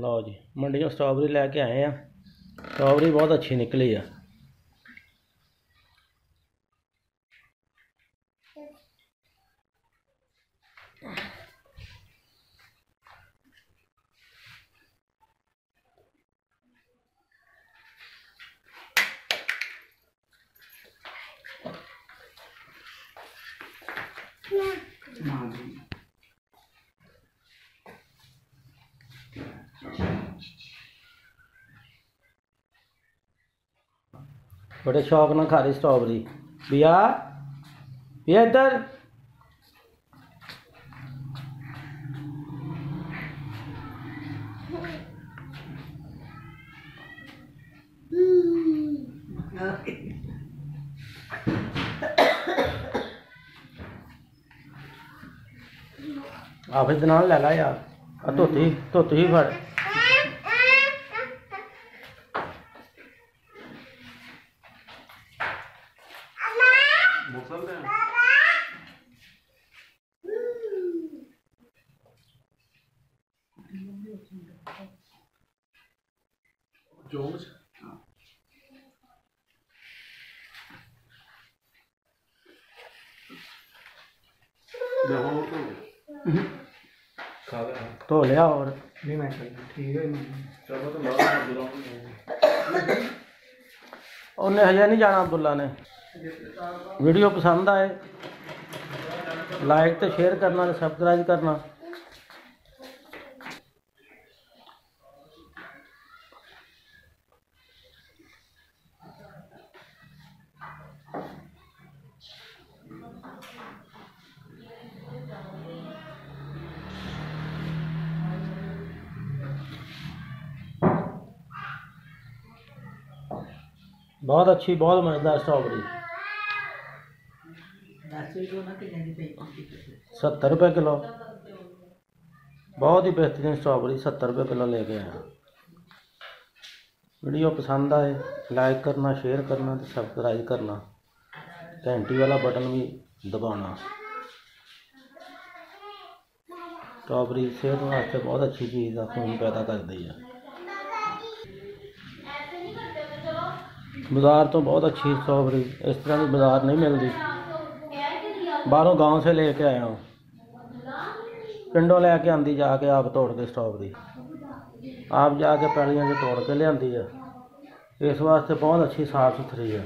लो जी मंडियों स्ट्रॉबेरी लैके आए हैं। स्ट्रॉबेरी बहुत अच्छी निकली है। बड़े शौक ना खा रही स्ट्रॉबेरी। बिया बिया इधर आफिस नाल लै ला यार। धोती ही फड़। तो लिया और नहीं मैं ठीक है उन्हें हजे नहीं जाना। अब्दुल्ला ने वीडियो पसंद आए लाइक तो शेयर करना ते सब्सक्राइब करना। बहुत अच्छी बहुत मज़ेदार स्ट्रॉबेरी। 70 रुपये किलो। बहुत ही बेहतरीन स्ट्रॉबेरी 70 रुपये किलो लेके आया। वीडियो पसंद आए लाइक करना शेयर करना तो सब्सक्राइब करना। घंटी वाला बटन भी दबाना। स्ट्रॉबेरी सेहत वास्ते बहुत अच्छी चीज़ है, खून पैदा करती है। बाज़ार तो बहुत अच्छी स्ट्रॉबेरी इस तरह की बाज़ार नहीं मिलती। बाहरों गांव से लेके आया हूँ। पिंडों लेके आंदी जाके आप तोड़ के स्ट्रॉबेरी आप जाके पैलियां से तोड़ के ले आंदी है। इस वास्ते बहुत अच्छी साफ़ सुथरी है।